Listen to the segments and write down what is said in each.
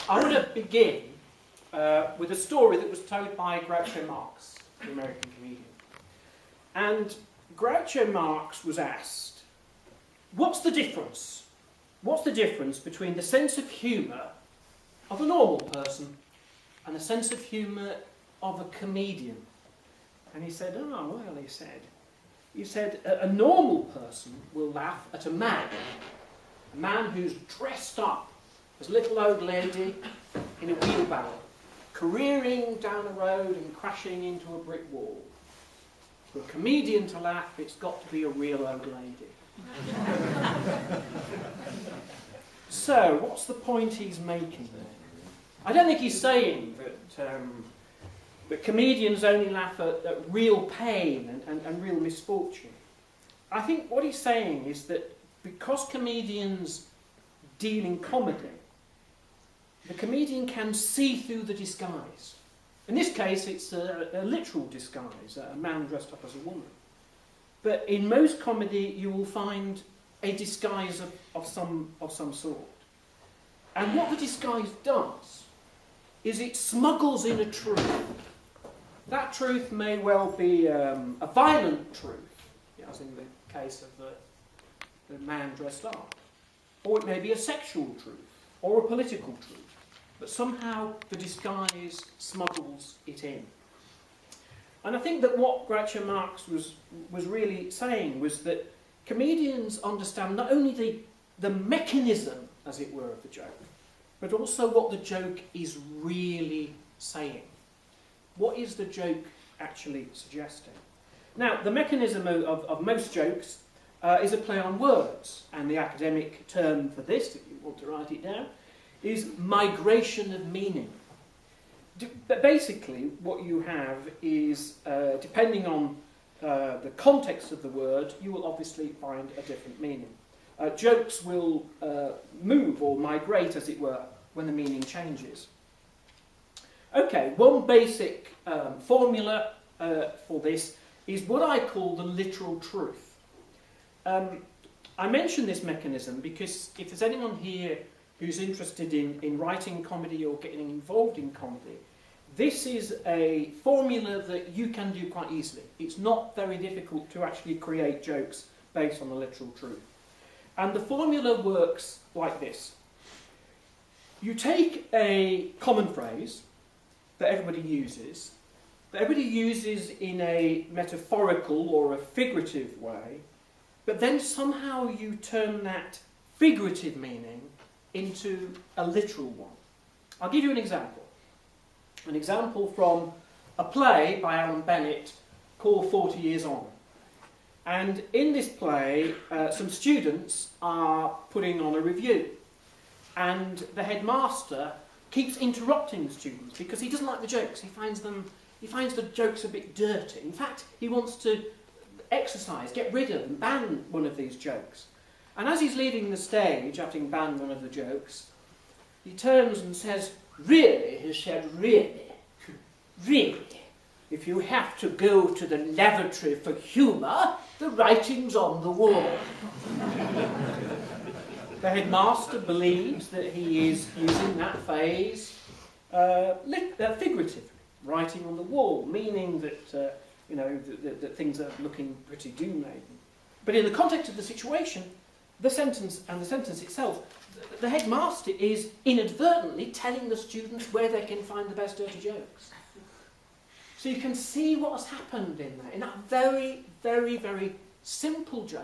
I want to begin with a story that was told by Groucho Marx, the American comedian. And Groucho Marx was asked, what's the difference? What's the difference between the sense of humour of a normal person and the sense of humour of a comedian? And he said, oh, well, he said, a normal person will laugh at a man who's dressed up as a little old lady in a wheelbarrow, careering down a road and crashing into a brick wall. For a comedian to laugh, it's got to be a real old lady. So, what's the point he's making there? I don't think he's saying that comedians only laugh at real pain and real misfortune. I think what he's saying is that because comedians deal in comedy, the comedian can see through the disguise. In this case, it's a literal disguise, a man dressed up as a woman. But in most comedy, you will find a disguise of some sort. And what the disguise does is it smuggles in a truth. That truth may well be a violent truth, as in the case of the man dressed up. Or it may be a sexual truth, or a political truth. But somehow the disguise smuggles it in. And I think that what Groucho Marx was really saying was that comedians understand not only the mechanism, as it were, of the joke, but also what the joke is really saying. What is the joke actually suggesting? Now, the mechanism of most jokes is a play on words, and the academic term for this, if you want to write it down, is migration of meaning. But basically, what you have is, depending on the context of the word, you will obviously find a different meaning. Jokes will move or migrate, as it were, when the meaning changes. Okay, one basic formula for this is what I call the literal truth. I mention this mechanism because if there's anyone here who's interested in writing comedy or getting involved in comedy, this is a formula that you can do quite easily. It's not very difficult to actually create jokes based on the literal truth. And the formula works like this. You take a common phrase that everybody uses in a metaphorical or a figurative way, but then somehow you turn that figurative meaning into a literal one. I'll give you an example. An example from a play by Alan Bennett called 40 Years On. And in this play, some students are putting on a review. And the headmaster keeps interrupting the students because he doesn't like the jokes. He finds the jokes a bit dirty. In fact, he wants to get rid of and ban one of these jokes. And as he's leaving the stage, having banned one of the jokes, he turns and says, "Really," he said, "really, if you have to go to the lavatory for humour, the writing's on the wall." The headmaster believes that he is using that phrase figuratively, writing on the wall, meaning that that things are looking pretty doom-laden. But in the context of the situation, the sentence itself, the headmaster is inadvertently telling the students where they can find the best dirty jokes. So you can see what has happened in that very, very, very simple joke.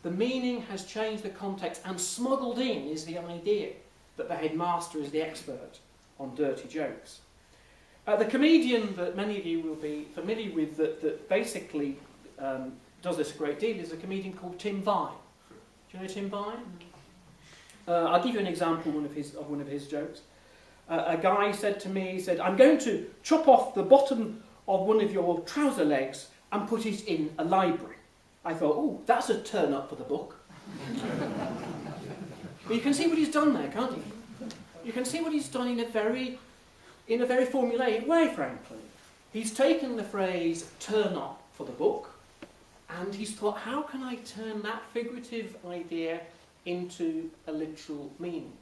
The meaning has changed the context, and smuggled in is the idea that the headmaster is the expert on dirty jokes. The comedian that many of you will be familiar with that basically does this a great deal is a comedian called Tim Vine. Do you know Tim Vine? I'll give you an example of one of his jokes. A guy said to me, he said, "I'm going to chop off the bottom of one of your trouser legs and put it in a library." I thought, oh, that's a turn up for the book. But you can see what he's done there, can't you? You can see what he's done in a very formulaic way, frankly. He's taken the phrase "turn up" for the book, and he's thought, how can I turn that figurative idea into a literal meaning?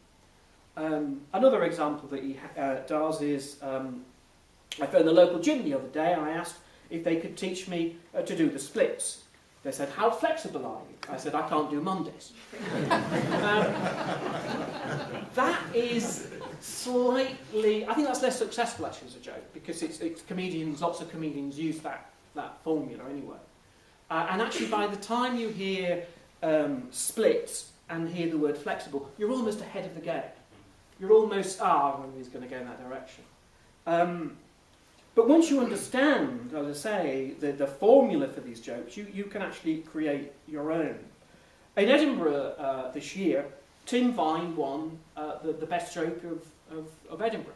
Another example that he does is, I phoned the local gym the other day and I asked if they could teach me to do the splits. They said, how flexible are you? I said, I can't do Mondays. That is slightly, I think that's less successful actually as a joke, because it's comedians, lots of comedians use that formula anyway. And actually by the time you hear splits and hear the word flexible, you're almost ahead of the game. You're almost, he's going to go in that direction. But once you understand, as I say, the formula for these jokes, you can actually create your own. In Edinburgh this year, Tim Vine won the best joke of Edinburgh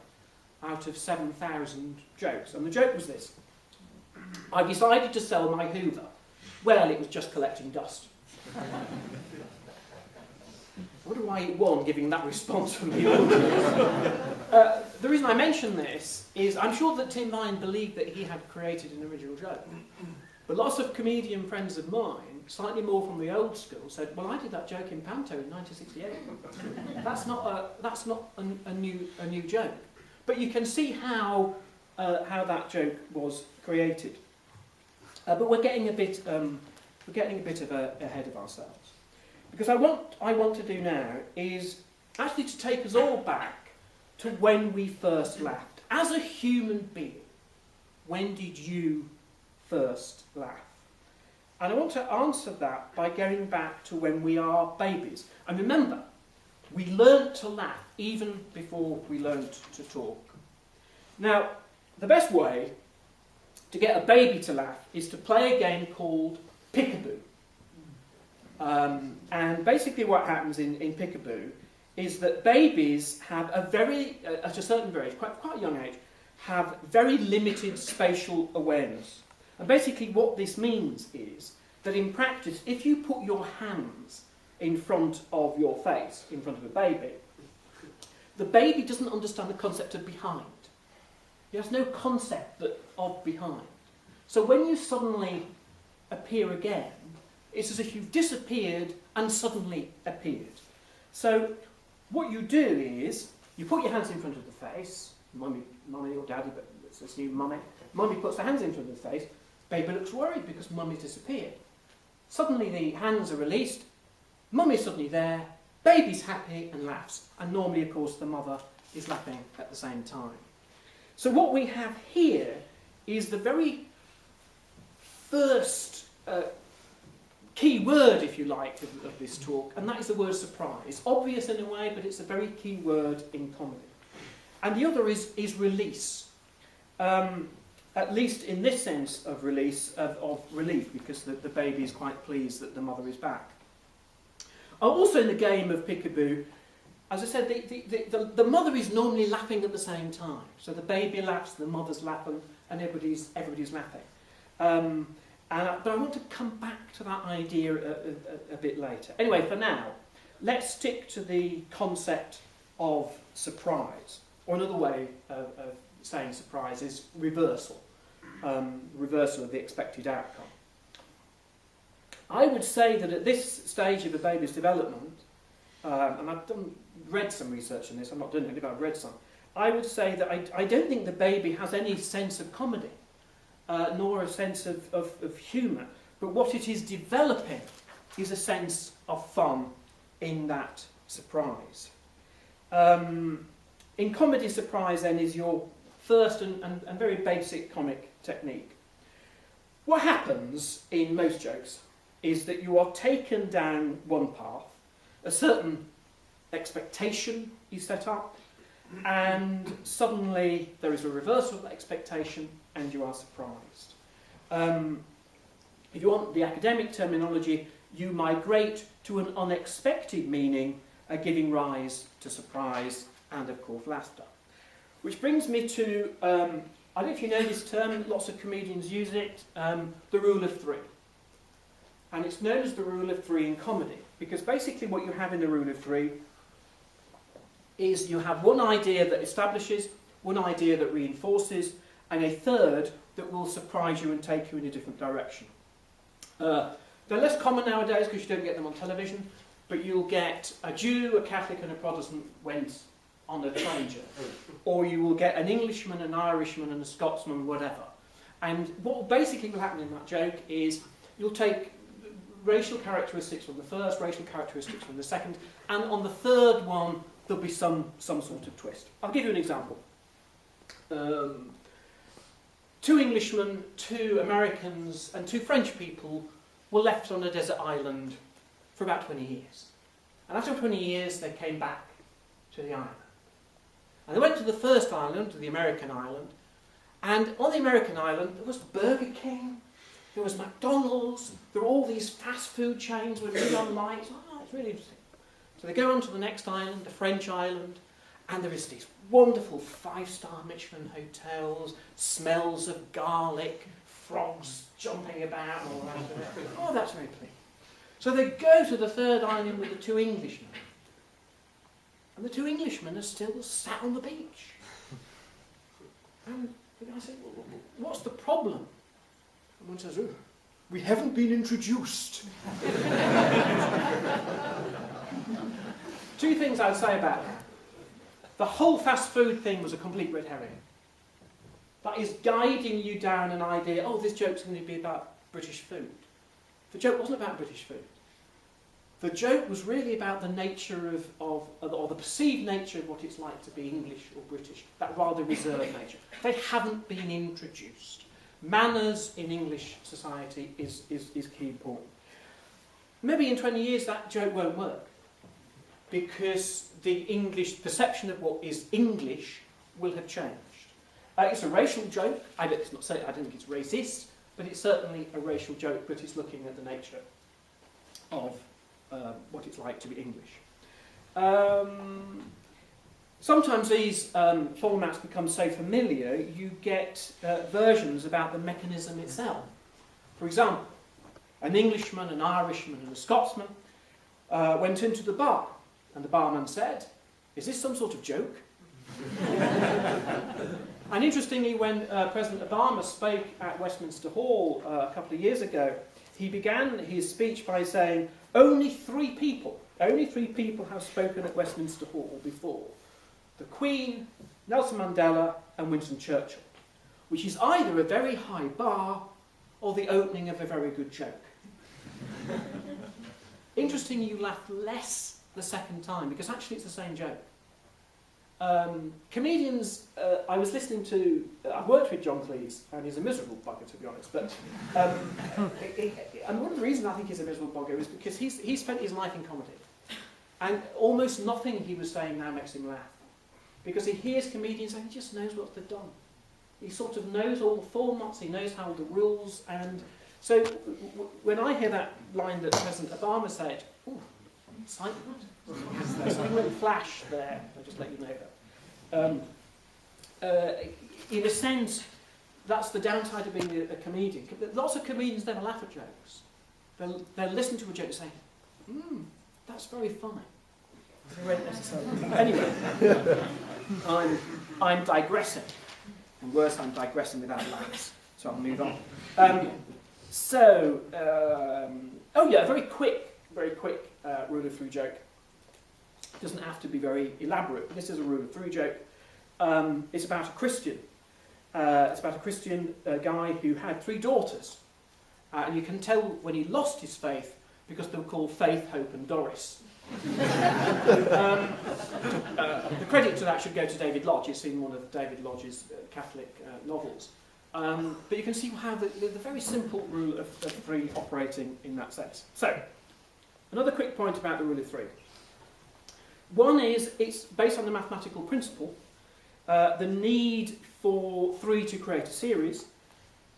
out of 7,000 jokes. And the joke was this: I decided to sell my Hoover. Well, it was just collecting dust. I wonder why it won, giving that response from the audience. The reason I mention this is I'm sure that Tim Vine believed that he had created an original joke. But lots of comedian friends of mine, slightly more from the old school, said, well, I did that joke in Panto in 1968. That's not a new joke. But you can see how that joke was created. But we're getting a bit ahead of ourselves. Because what I want to do now is actually to take us all back to when we first laughed. As a human being, when did you first laugh? And I want to answer that by going back to when we are babies. And remember, we learnt to laugh even before we learnt to talk. Now, the best way to get a baby to laugh is to play a game called Peekaboo. And basically what happens in Peekaboo is that babies have at a certain age, quite a young age, have very limited spatial awareness. And basically what this means is that in practice, if you put your hands in front of your face, in front of a baby, the baby doesn't understand the concept of behind. He has no concept of behind. So when you suddenly appear again, it's as if you've disappeared and suddenly appeared. So what you do is, you put your hands in front of the face, mummy or daddy, but it's new mummy. Mummy puts the hands in front of the face, baby looks worried because mummy's disappeared. Suddenly the hands are released, mummy's suddenly there, baby's happy and laughs. And normally, of course, the mother is laughing at the same time. So what we have here is the very first key word, if you like, of this talk, and that is the word surprise. Obvious in a way, but it's a very key word in comedy. And the other is release. At least in this sense of release, of relief, because the baby is quite pleased that the mother is back. Also in the game of Peekaboo, as I said, the mother is normally laughing at the same time. So the baby laughs, the mother's laughing, and everybody's laughing. But I want to come back to that idea a bit later. Anyway, for now, let's stick to the concept of surprise. Or another way of saying surprise is reversal. Reversal of the expected outcome. I would say that at this stage of a baby's development, and I've read some research on this, I'm not doing it, but I've read some, I would say that I don't think the baby has any sense of comedy. Nor a sense of humour, but what it is developing is a sense of fun in that surprise. In comedy, surprise then is your first and very basic comic technique. What happens in most jokes is that you are taken down one path, a certain expectation is set up, and suddenly there is a reversal of that expectation and you are surprised. If you want the academic terminology, you migrate to an unexpected meaning, giving rise to surprise and, of course, laughter. Which brings me to, I don't know if you know this term, lots of comedians use it, the rule of three. And it's known as the rule of three in comedy, because basically what you have in the rule of three is you have one idea that establishes, one idea that reinforces, and a third that will surprise you and take you in a different direction. They're less common nowadays because you don't get them on television, but you'll get a Jew, a Catholic and a Protestant went on a train journey, or you will get an Englishman, an Irishman, and a Scotsman, whatever. And what basically will happen in that joke is you'll take racial characteristics from the first, racial characteristics from the second, and on the third one there'll be some sort of twist. I'll give you an example. 2 Englishmen, 2 Americans, and 2 French people were left on a desert island for about 20 years. And after 20 years, they came back to the island. And they went to the first island, to the American island, and on the American island, there was Burger King, there was McDonald's, there were all these fast food chains with neon lights. Oh, it's really interesting. So they go on to the next island, the French island, and there is these wonderful 5-star Michelin hotels, smells of garlic, frogs jumping about and all that. Oh, that's very pleasing. So they go to the third island with the 2 Englishmen. And the 2 Englishmen are still sat on the beach. And the guy said, well, what's the problem? And one says, oh, we haven't been introduced. 2 things I'd say about that. The whole fast food thing was a complete red herring. That is guiding you down an idea, oh, this joke's going to be about British food. The joke wasn't about British food. The joke was really about the nature or the perceived nature of what it's like to be English or British, that rather reserved nature. They haven't been introduced. Manners in English society is key important. Maybe in 20 years that joke won't work, because the English perception of what is English will have changed. It's a racial joke. I don't think it's racist, but it's certainly a racial joke, but it's looking at the nature of what it's like to be English. Sometimes these formats become so familiar, you get versions about the mechanism itself. For example, an Englishman, an Irishman, and a Scotsman went into the bar, and the barman said, "Is this some sort of joke?" And interestingly, when President Obama spoke at Westminster Hall a couple of years ago, he began his speech by saying, only three people have spoken at Westminster Hall before. The Queen, Nelson Mandela, and Winston Churchill, which is either a very high bar or the opening of a very good joke. Interestingly, you laughed less the second time, because actually it's the same joke. Comedians, I was listening to, I've worked with John Cleese, and he's a miserable bugger, to be honest, but and one of the reasons I think he's a miserable bugger is because he spent his life in comedy, and almost nothing he was saying now makes him laugh, because he hears comedians and he just knows what they've done. He sort of knows all the formats, he knows how the rules, and so when I hear that line that President Obama said, ooh, excitement. There's a little flash there, I'll just let you know that. In a sense, that's the downside of being a comedian. Lots of comedians never laugh at jokes. They'll listen to a joke and say, that's very funny. They won't necessarily. Anyway, I'm digressing. And worse, I'm digressing without laughs. So I'll move on. Oh yeah, a very quick rule of 3 joke. It doesn't have to be very elaborate, but this is a rule of 3 joke. It's about a Christian. It's about a Christian guy who had 3 daughters. And you can tell when he lost his faith because they were called Faith, Hope and Doris. The credit to that should go to David Lodge. It's in one of David Lodge's Catholic novels. But you can see how the very simple rule of 3 operating in that sense. So, another quick point about the rule of 3. One is, it's based on the mathematical principle, the need for 3 to create a series,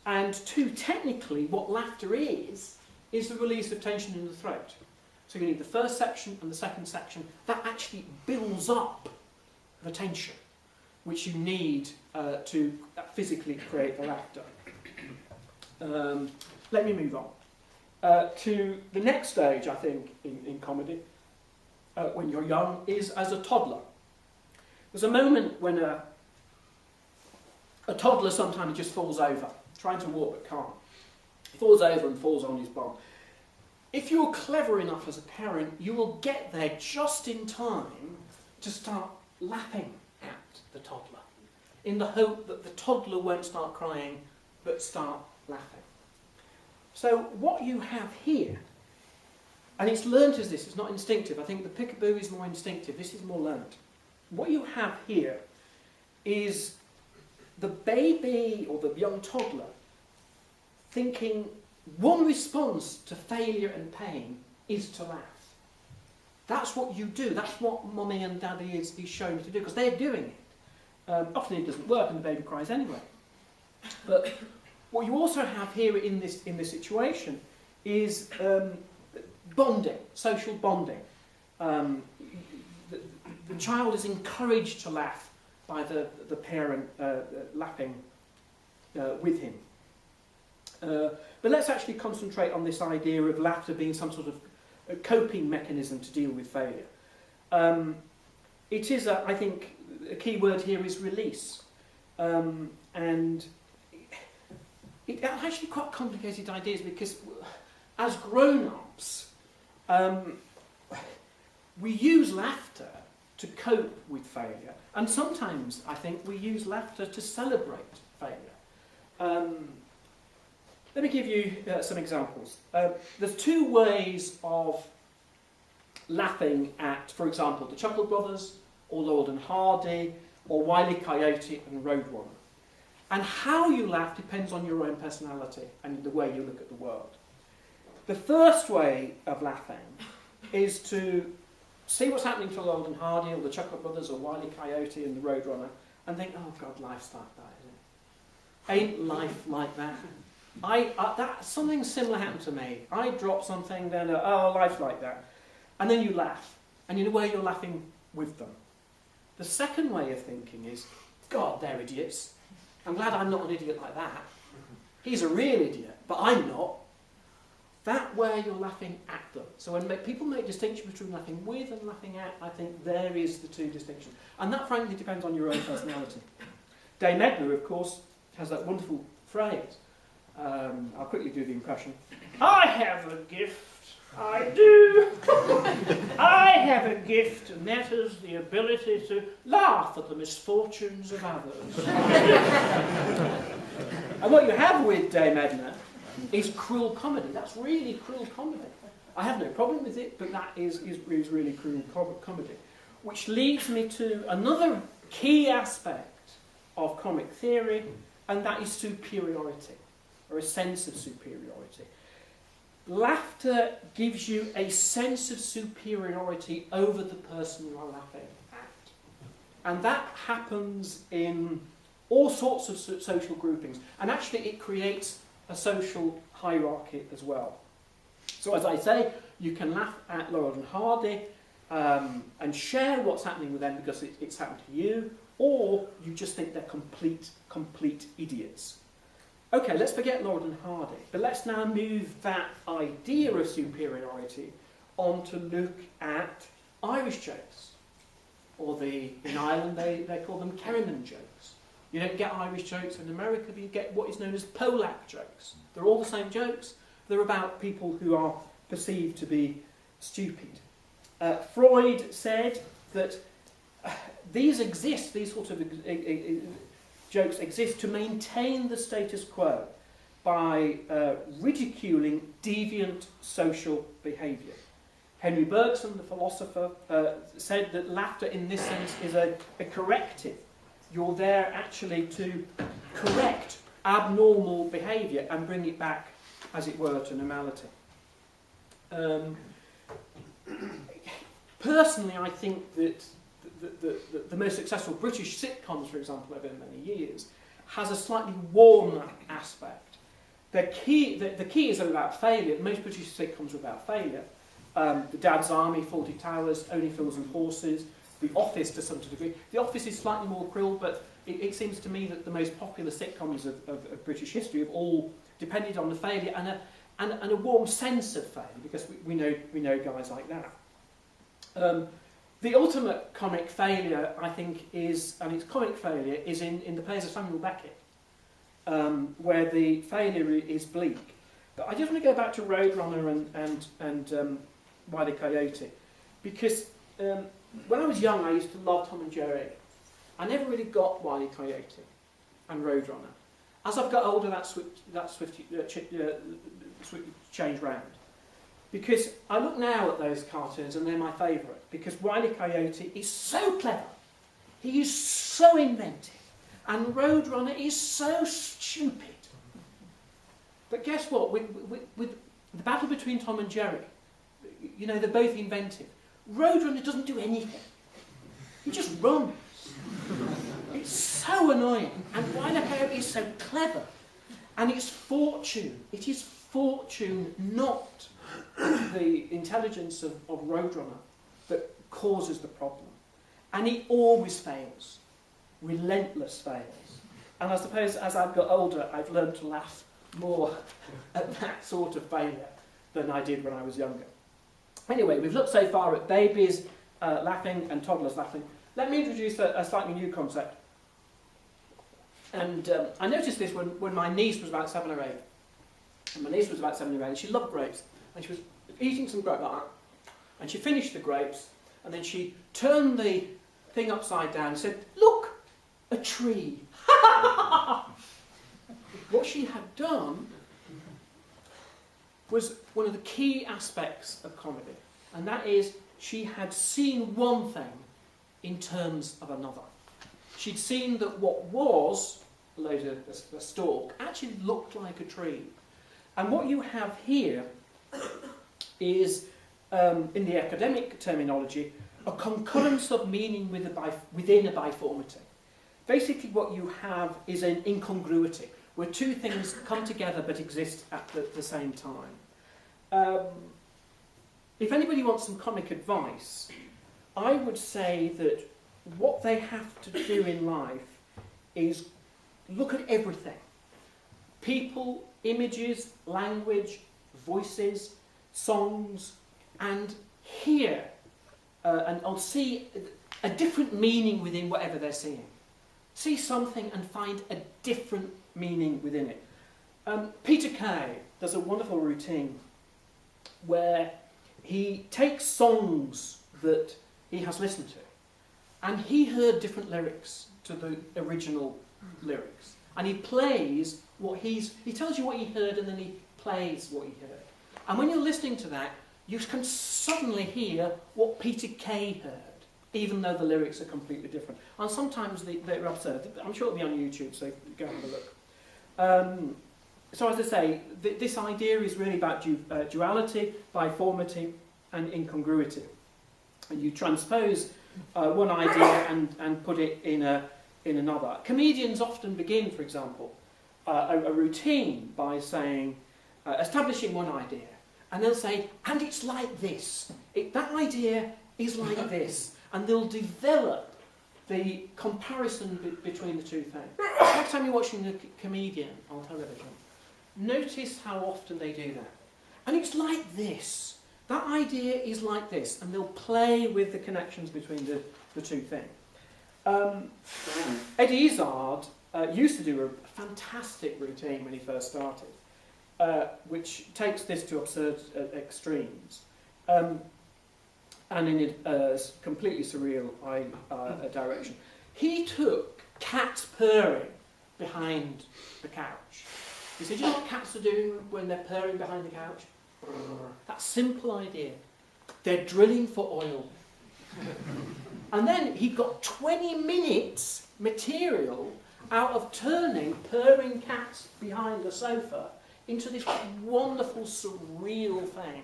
and 2, technically, what laughter is the release of tension in the throat. So you need the first section and the second section. That actually builds up the tension, which you need to physically create the laughter. Let me move on. To the next stage, I think, in comedy, when you're young, is as a toddler. There's a moment when a toddler sometimes just falls over, trying to walk but can't. He falls over and falls on his bum. If you're clever enough as a parent, you will get there just in time to start laughing at the toddler, in the hope that the toddler won't start crying, but start laughing. So what you have here, and it's learnt as this, it's not instinctive. I think the peekaboo is more instinctive, this is more learnt. What you have here is the baby or the young toddler thinking one response to failure and pain is to laugh. That's what you do. That's what mummy and daddy is showing you to do, because they're doing it. Often it doesn't work and the baby cries anyway. But what you also have here in this situation is bonding, social bonding. The child is encouraged to laugh by the parent laughing with him. But let's actually concentrate on this idea of laughter being some sort of a coping mechanism to deal with failure. It is, I think, a key word here is release. And it actually quite complicated ideas, because as grown-ups, we use laughter to cope with failure. And sometimes, I think, we use laughter to celebrate failure. Let me give you some examples. There's two ways of laughing at, for example, the Chuckle Brothers, or Laurel and Hardy, or Wile E. Coyote and Roadrunner. And how you laugh depends on your own personality and the way you look at the world. The first way of laughing is to see what's happening to Laurel and Hardy, or the Chuckle Brothers, or Wile E. Coyote and the Roadrunner, and think, oh God, life's like that, isn't it? Ain't life like that? Something similar happened to me. I dropped something, then, oh, life's like that. And then you laugh. And in a way, you're laughing with them. The second way of thinking is, God, they're idiots. I'm glad I'm not an idiot like that. He's a real idiot, but I'm not. That way, you're laughing at them. So when people make distinction between laughing with and laughing at, I think there is the two distinctions. And that, frankly, depends on your own personality. Dame Edna, of course, has that wonderful phrase. I'll quickly do the impression. I have a gift, I do. I have a gift, and that is the ability to laugh at the misfortunes of others. And what you have with Dame Edna is cruel comedy. That's really cruel comedy. I have no problem with it, but that is really cruel comedy. Which leads me to another key aspect of comic theory, and that is superiority, or a sense of superiority. Laughter gives you a sense of superiority over the person you are laughing at. And that happens in all sorts of social groupings. And actually it creates a social hierarchy as well. So as I say, you can laugh at Laurel and Hardy and share what's happening with them because it's happened to you, or you just think they're complete idiots. Okay, let's forget Laurel and Hardy, but let's now move that idea of superiority on to look at Irish jokes. Or in Ireland they call them cavemen jokes. You don't get Irish jokes in America, but you get what is known as Polack jokes. They're all the same jokes. They're about people who are perceived to be stupid. Freud said that these sort of jokes exist to maintain the status quo by ridiculing deviant social behaviour. Henry Bergson, the philosopher, said that laughter in this sense is a corrective. You're there actually to correct abnormal behaviour and bring it back, as it were, to normality. Personally, I think that the most successful British sitcoms, for example, over many years, has a slightly warmer aspect. The key is about failure. Most British sitcoms are about failure. The Dad's Army, Fawlty Towers, Only Fools and Horses, The Office to some degree. The Office is slightly more cruel, but it seems to me that the most popular sitcoms of British history have all depended on the failure and a warm sense of failure, because we know guys like that. The ultimate comic failure, I think, is in the plays of Samuel Beckett, where the failure is bleak. But I just want to go back to Roadrunner and Wile E. Coyote, because when I was young, I used to love Tom and Jerry. I never really got Wile E. Coyote and Roadrunner. As I've got older, that changed round. Because I look now at those cartoons and they're my favourite. Because Wile E. Coyote is so clever. He is so inventive. And Roadrunner is so stupid. But guess what? With the battle between Tom and Jerry, you know, they're both inventive. Roadrunner doesn't do anything. He just runs. It's so annoying. And Wile E. Coyote is so clever. And it's fortune. It is fortune, not the intelligence of Roadrunner, that causes the problem. And he always fails. Relentless fails. And I suppose as I've got older, I've learned to laugh more at that sort of failure than I did when I was younger. Anyway, we've looked so far at babies laughing and toddlers laughing. Let me introduce a slightly new concept. And I noticed this when my niece was about 7 or 8. And my niece was about 7 or 8, and she loved grapes. And she was eating some grapes like that. And she finished the grapes, and then she turned the thing upside down and said, "Look, a tree." What she had done was one of the key aspects of comedy, and that is she had seen one thing in terms of another. She'd seen that what was a stalk actually looked like a tree. And what you have here is, in the academic terminology, a concurrence of meaning within a biformity. Basically what you have is an incongruity, where two things come together but exist at the same time. If anybody wants some comic advice, I would say that what they have to do in life is look at everything. People, images, language, voices, songs, and hear and see a different meaning within whatever they're seeing. See something and find a different meaning within it. Peter Kay does a wonderful routine where he takes songs that he has listened to, and he heard different lyrics to the original lyrics, and he plays what he tells you what he heard, and then he plays what he heard. And when you're listening to that, you can suddenly hear what Peter Kay heard, even though the lyrics are completely different. And sometimes they're absurd. I'm sure it'll be on YouTube, so go have a look. So as I say, this idea is really about duality, biformity, and incongruity. And you transpose one idea and put it in another. Comedians often begin, for example, a routine by saying, establishing one idea, and they'll say, and it's like this. That idea is like this. And they'll develop the comparison between the two things. Next time you're watching a comedian on television, notice how often they do that. And it's like this. That idea is like this. And they'll play with the connections between the two things. Eddie Izzard used to do a fantastic routine when he first started, which takes this to absurd extremes. And in a completely surreal direction. He took cats purring behind the couch. He said, you know what cats are doing when they're purring behind the couch? That simple idea. They're drilling for oil. And then he got 20 minutes material out of turning purring cats behind the sofa into this wonderful, surreal thing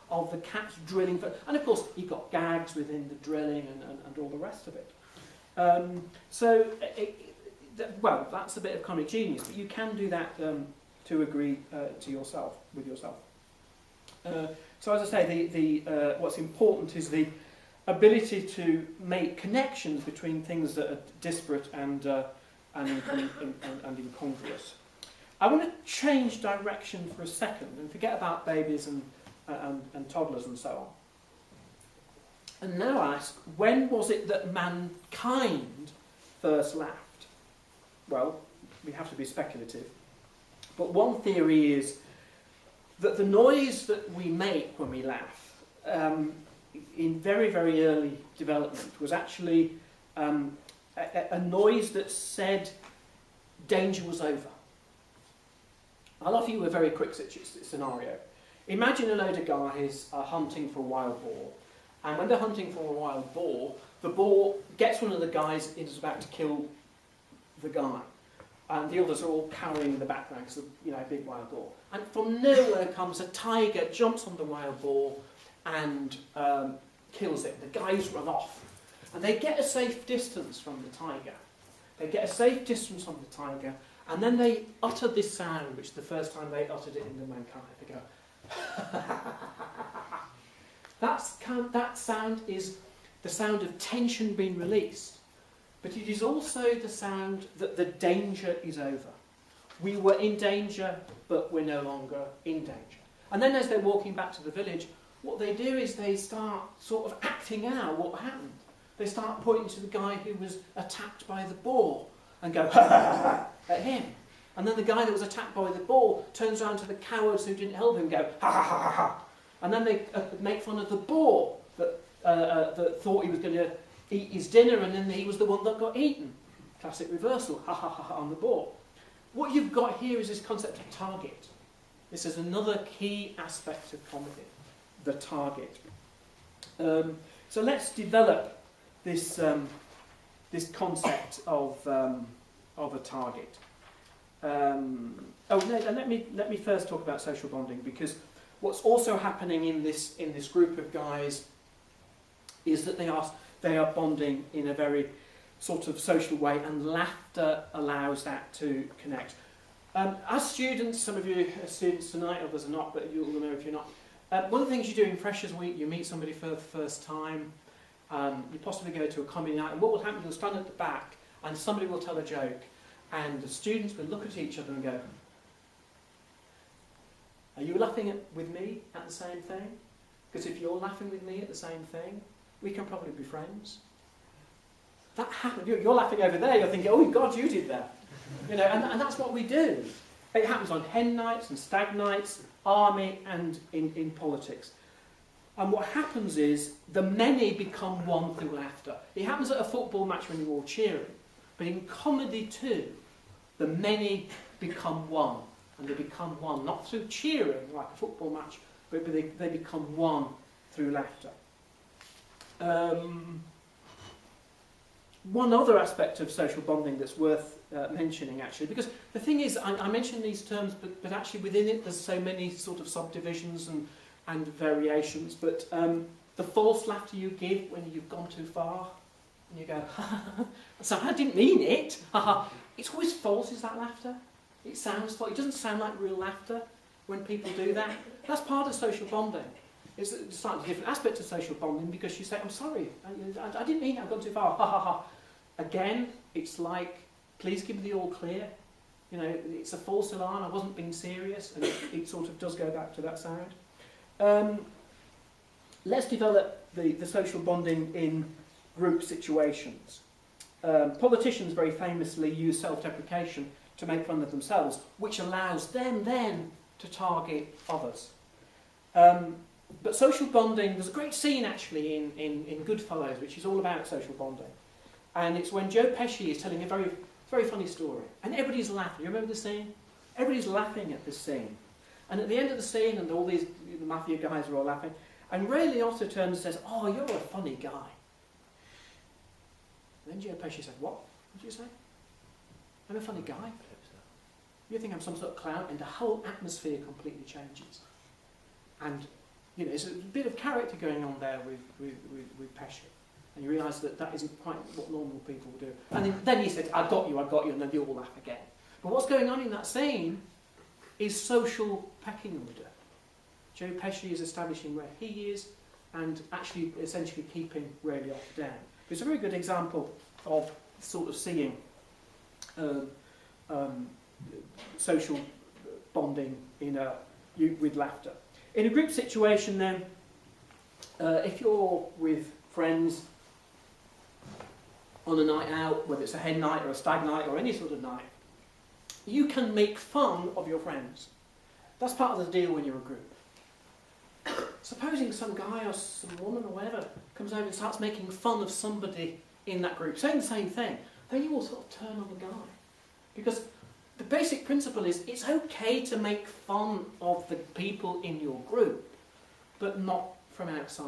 of the cats drilling for, and of course he got gags within the drilling and all the rest of it. Well, that's a bit of comic genius, but you can do that to agree with yourself. So as I say, what's important is the ability to make connections between things that are disparate and incongruous. I want to change direction for a second and forget about babies and toddlers and so on. And now ask, when was it that mankind first laughed? Well, we have to be speculative. But one theory is that the noise that we make when we laugh in very, very early development was actually a noise that said danger was over. I'll offer you a very quick scenario. Imagine a load of guys are hunting for a wild boar, and when they're hunting for a wild boar, the boar gets one of the guys and is about to kill the guy, and the others are all cowering in the background because of, you know, a big wild boar. And from nowhere comes a tiger, jumps on the wild boar, and kills it. The guys run off, and they get a safe distance from the tiger. They get a safe distance from the tiger, and then they utter this sound, which the first time they uttered it into mankind, they go. That sound is the sound of tension being released, but it is also the sound that the danger is over. We were in danger, but we're no longer in danger. And then as they're walking back to the village, what they do is they start sort of acting out what happened. They start pointing to the guy who was attacked by the boar and go, ha ha ha, at him. And then the guy that was attacked by the boar turns around to the cowards who didn't help him and go, ha ha ha ha ha. And then they make fun of the boar that thought he was going to eat his dinner, and then he was the one that got eaten. Classic reversal, ha ha ha ha, on the boar. What you've got here is this concept of target. This is another key aspect of comedy, the target. So let's develop this this concept of a target. Let me first talk about social bonding, because what's also happening in this group of guys is that they are bonding in a very sort of social way, and laughter allows that to connect. As students, some of you are students tonight, others are not, but you'll know if you're not. One of the things you do in Freshers Week, you meet somebody for the first time, you possibly go to a comedy night, and what will happen, you'll stand at the back and somebody will tell a joke, and the students will look at each other and go, are you laughing with me at the same thing? Because if you're laughing with me at the same thing, we can probably be friends. That happened. You're laughing over there, you're thinking, oh God, you did that. You know, and that's what we do. It happens on hen nights and stag nights, army, and in politics. And what happens is the many become one through laughter. It happens at a football match when you're all cheering. But in comedy too, the many become one. And they become one, not through cheering like a football match, but they become one through laughter. One other aspect of social bonding that's worth mentioning, actually, because the thing is, I mention these terms, but actually within it there's so many sort of subdivisions and variations, but the false laughter you give when you've gone too far, and you go, so I didn't mean it, it's always false, is that laughter? It sounds false, it doesn't sound like real laughter when people do that. That's part of social bonding. It's a slightly different aspect of social bonding, because you say, I'm sorry, I didn't mean it, I've gone too far, ha ha ha. Again, it's like, please give me the all clear. You know, it's a false alarm, I wasn't being serious, and it sort of does go back to that sound. Let's develop the social bonding in group situations. Politicians very famously use self-deprecation to make fun of themselves, which allows them then to target others. But social bonding, there's a great scene actually in Goodfellas, which is all about social bonding. And it's when Joe Pesci is telling a very funny story. And everybody's laughing. You remember the scene? Everybody's laughing at this scene. And at the end of the scene, and all these the mafia guys are all laughing, and Ray Liotta turns and says, oh, you're a funny guy. And then Joe Pesci said, what? What did you say? I'm a funny guy? You think I'm some sort of clown? And the whole atmosphere completely changes. And you know, there's a bit of character going on there with Pesci. And you realise that that isn't quite what normal people do. And then he said, I got you, and then they all laugh again. But what's going on in that scene is social pecking order. Joe Pesci is establishing where he is and actually essentially keeping Ray Liotta down. It's a very good example of sort of seeing social bonding with laughter. In a group situation then, if you're with friends on a night out, whether it's a hen night or a stag night or any sort of night, you can make fun of your friends. That's part of the deal when you're a group. supposing some guy or some woman or whatever comes over and starts making fun of somebody in that group, saying the same thing, then you will sort of turn on the guy. Because the basic principle is it's okay to make fun of the people in your group, but not from outside.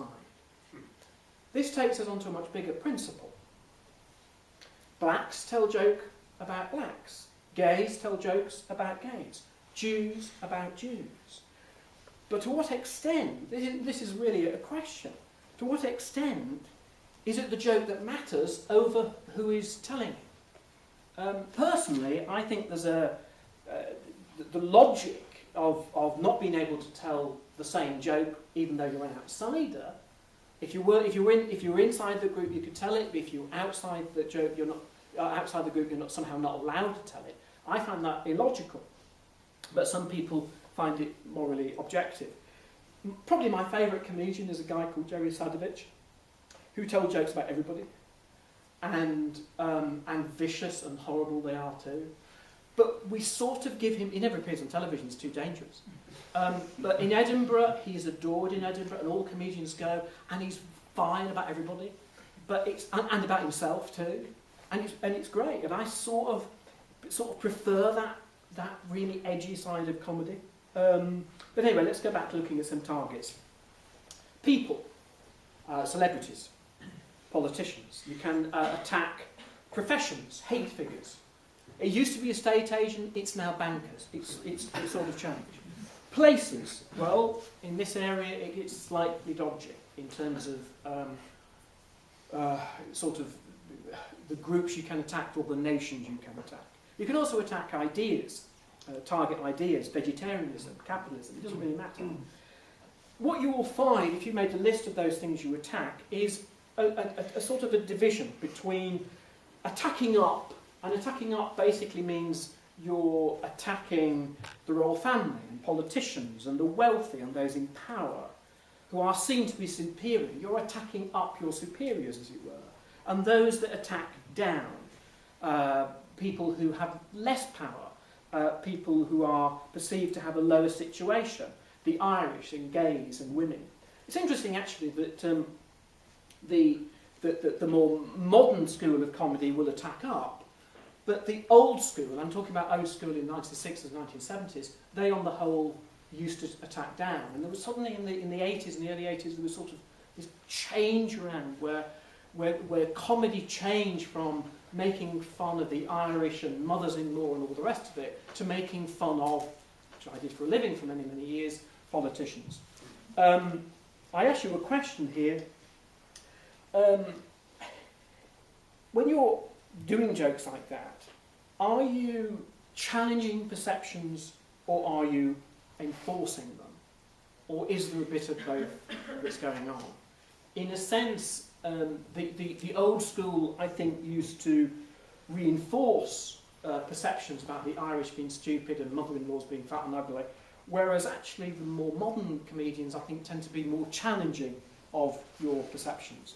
This takes us on to a much bigger principle. Blacks tell joke about blacks. Gays tell jokes about gays. Jews about Jews. But to what extent, this is really a question, to what extent is it the joke that matters over who is telling it? Personally, I think there's the logic of not being able to tell the same joke even though you're an outsider. If you're inside the group, you could tell it. But if you're outside the joke, you're not outside the group. You're somehow not allowed to tell it. I find that illogical, but some people find it morally objective. Probably my favourite comedian is a guy called Jerry Sadovich, who told jokes about everybody, and vicious and horrible they are too. But we sort of give him, he never appears on television, it's too dangerous. But in Edinburgh, he's adored in Edinburgh, and all comedians go, and he's fine about everybody, but and about himself too, and it's great. And I sort of prefer that really edgy side of comedy. But anyway, let's go back to looking at some targets. People, celebrities, politicians. You can attack professions, hate figures. It used to be estate agent, it's now bankers. It's sort of changed. Places, well, in this area it gets slightly dodgy in terms of sort of the groups you can attack or the nations you can attack. You can also attack ideas, target ideas, vegetarianism, capitalism, it doesn't really matter. What you will find, if you made a list of those things you attack, is a sort of a division between attacking up, and attacking up basically means you're attacking the royal family and politicians and the wealthy and those in power who are seen to be superior. You're attacking up your superiors, as it were. And those that attack down, people who have less power, people who are perceived to have a lower situation, the Irish and gays and women. It's interesting actually that the more modern school of comedy will attack up, but the old school, and I'm talking about old school in the 1960s, 1970s, they on the whole used to attack down. And there was suddenly in the 80s, in the early 80s, there was sort of this change around where comedy changed from making fun of the Irish and mothers-in-law and all the rest of it, to making fun of, which I did for a living for many, many years, politicians. I ask you a question here. When you're doing jokes like that, are you challenging perceptions or are you enforcing them? Or is there a bit of both that's going on? In a sense, the old school, I think, used to reinforce perceptions about the Irish being stupid and mother-in-laws being fat and ugly, whereas actually the more modern comedians, I think, tend to be more challenging of your perceptions.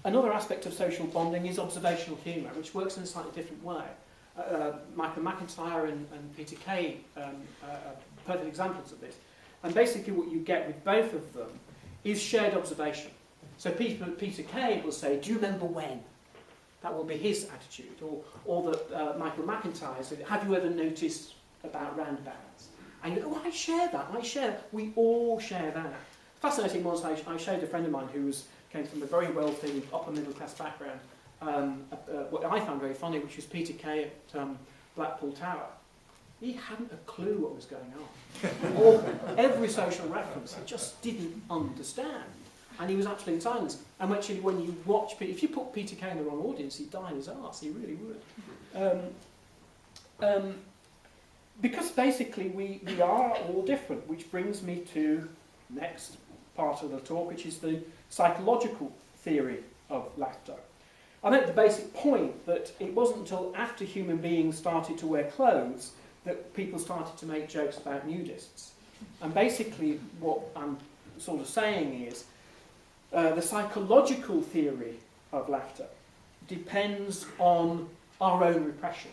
Another aspect of social bonding is observational humour, which works in a slightly different way. Michael McIntyre and Peter Kay are perfect examples of this. And basically what you get with both of them is shared observation. So Peter Kay will say, do you remember when? That will be his attitude. Or that Michael McIntyre said, have you ever noticed about roundabouts? And you go, oh, I share that, I share that. We all share that. Fascinating was I showed a friend of mine who came from a very wealthy, upper middle class background, what I found very funny, which was Peter Kay at Blackpool Tower. He hadn't a clue what was going on. Or every social reference, he just didn't understand. And he was absolutely silent. And actually, when you watch, if you put Peter Kay in the wrong audience, he'd die in his arse. He really would. Because basically we are all different, which brings me to the next part of the talk, which is the psychological theory of laughter. I make the basic point that it wasn't until after human beings started to wear clothes that people started to make jokes about nudists. And basically what I'm sort of saying is the psychological theory of laughter depends on our own repression,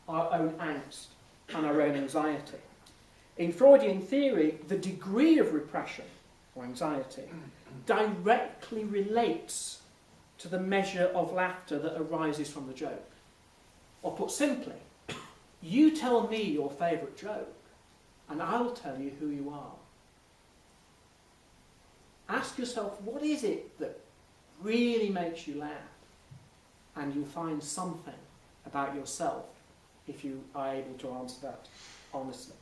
our own angst, and our own anxiety. In Freudian theory, the degree of repression or anxiety directly relates to the measure of laughter that arises from the joke. Or put simply, you tell me your favourite joke, and I'll tell you who you are. Ask yourself, what is it that really makes you laugh? And you'll find something about yourself if you are able to answer that honestly.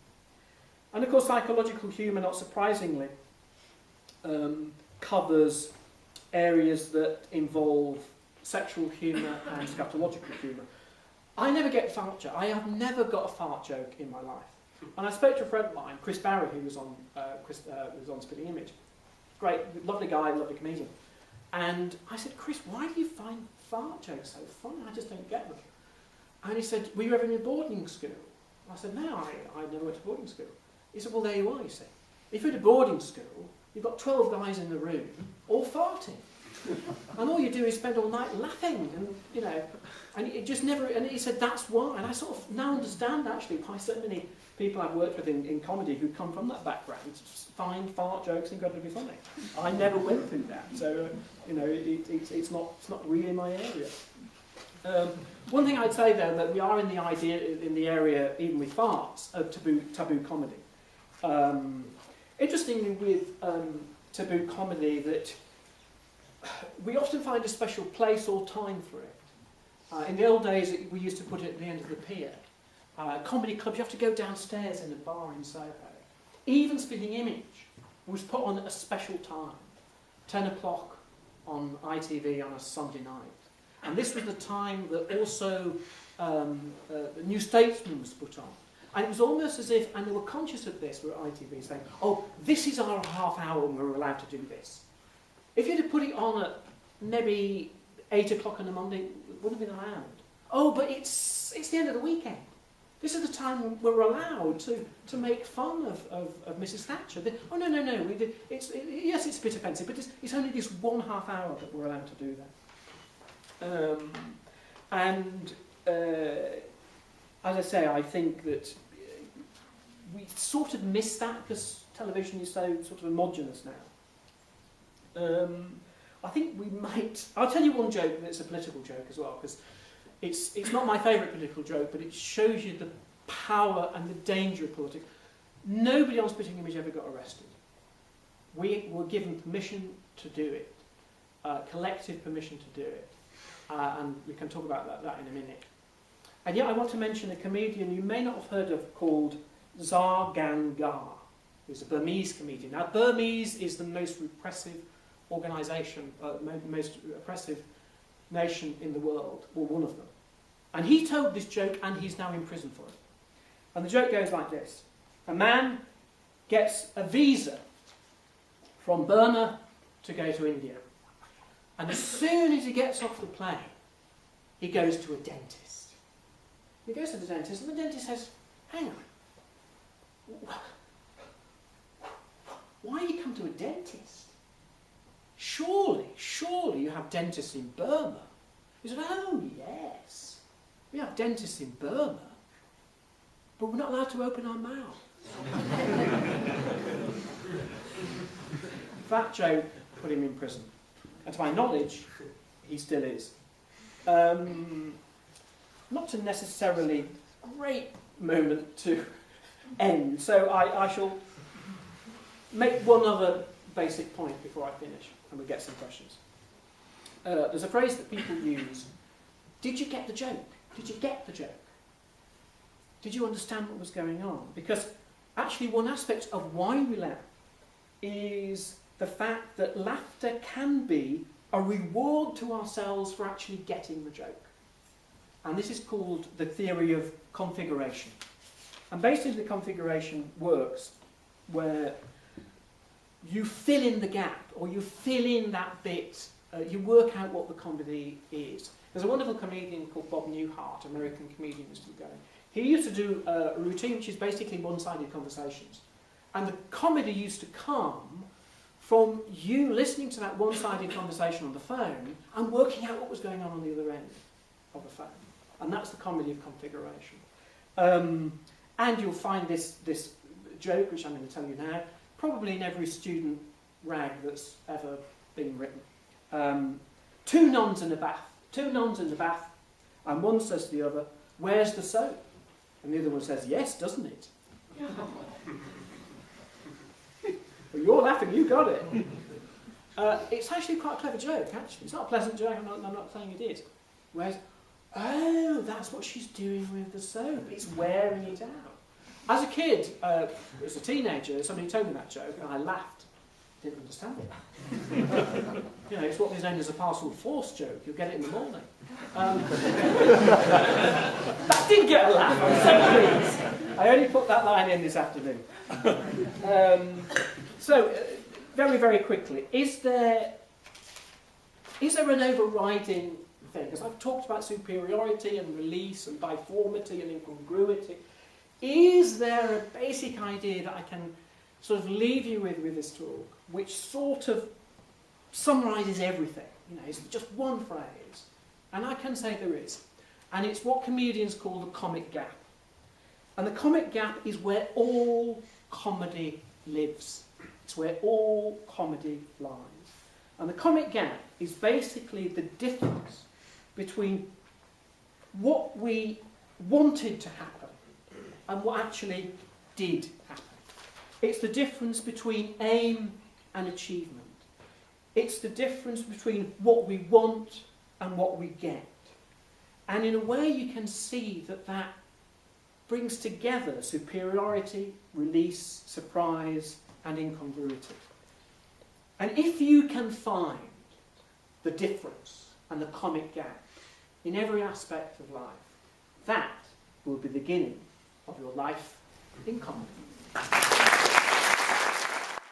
And of course, psychological humour, not surprisingly, covers areas that involve sexual humour and scatological humour. I never get fart joke. I have never got a fart joke in my life. And I spoke to a friend of mine, Chris Barry, who was on Spitting Image. Great, lovely guy, lovely comedian. And I said, Chris, why do you find fart jokes so funny? I just don't get them. And he said, were you ever in a boarding school? I said, no, I never went to boarding school. He said, well, there you are, you see. If you're at a boarding school, you've got 12 guys in the room, all farting. And all you do is spend all night laughing, and, you know, and it just never, and he said, that's why. And I sort of now understand, actually, why so many people I've worked with in comedy who come from that background find fart jokes incredibly funny. I never went through that, so, you know, it's not really my area. One thing I'd say, though, that we are in the area, even with farts, of taboo comedy. Interestingly, with taboo comedy, that we often find a special place or time for it. In the old days, we used to put it at the end of the pier. Comedy clubs, you have to go downstairs in a bar in Soho. Even Spitting Image was put on at a special time, 10 o'clock on ITV on a Sunday night. And this was the time that also the New Statesman was put on. And it was almost as if, and they were conscious of this, were at ITV saying, oh, this is our half hour and we're allowed to do this. If you'd have put it on at maybe 8 o'clock on a Monday, it wouldn't have been allowed. Oh, but it's the end of the weekend. This is the time when we're allowed to make fun of Mrs. Thatcher. Oh, no. Yes, it's a bit offensive, but it's only this 1/2 hour that we're allowed to do that. As I say, I think that we sort of miss that because television is so sort of homogenous now. I think we might... I'll tell you one joke that's a political joke as well, because it's not my favourite political joke, but it shows you the power and the danger of politics. Nobody on Spitting Image ever got arrested. We were given permission to do it, collective permission to do it, and we can talk about that in a minute. And yet I want to mention a comedian you may not have heard of called Zargan Gar, who's a Burmese comedian. Now, Burmese is the most repressive organisation, most oppressive nation in the world, or one of them. And he told this joke, and he's now in prison for it. And the joke goes like this. A man gets a visa from Burma to go to India. And as soon as he gets off the plane, he goes to a dentist. He goes to the dentist, and the dentist says, hang on, why you come to a dentist? Surely you have dentists in Burma. He said, oh yes, we have dentists in Burma, but we're not allowed to open our mouth. That joke put him in prison. And to my knowledge, he still is. Not a necessarily great moment to end, so I shall make one other basic point before I finish, and we get some questions. There's a phrase that people use, did you get the joke? Did you get the joke? Did you understand what was going on? Because actually one aspect of why we laugh is the fact that laughter can be a reward to ourselves for actually getting the joke. And this is called the theory of configuration. And basically the configuration works where you fill in the gap, or you fill in that bit, you work out what the comedy is. There's a wonderful comedian called Bob Newhart, American comedian, is still going. He used to do a routine which is basically one-sided conversations. And the comedy used to come from you listening to that one-sided conversation on the phone and working out what was going on the other end of the phone. And that's the comedy of configuration. And you'll find this joke, which I'm going to tell you now, probably in every student rag that's ever been written. Two nuns in a bath, and one says to the other, "Where's the soap?" And the other one says, "Yes, doesn't it?" Well, you're laughing, you got it. It's actually quite a clever joke, actually. It's not a pleasant joke, I'm not saying it is. Whereas, oh, that's what she's doing with the soap. It's wearing it out. As a kid, as a teenager, somebody told me that joke, and I laughed. Didn't understand it. You know, it's what is known as a parcel force joke. You'll get it in the morning. That did get a laugh, I'm so pleased. I only put that line in this afternoon. Very, very quickly, is there an overriding thing? Because I've talked about superiority and release and biformity and incongruity. Is there a basic idea that I can sort of leave you with this talk, which sort of summarises everything? You know, it's just one phrase. And I can say there is. And it's what comedians call the comic gap. And the comic gap is where all comedy lives. It's where all comedy lies. And the comic gap is basically the difference between what we wanted to happen and what actually did happen. It's the difference between aim and achievement. It's the difference between what we want and what we get. And in a way you can see that that brings together superiority, release, surprise, and incongruity. And if you can find the difference and the comic gap in every aspect of life, that will be the beginning of your life in comedy.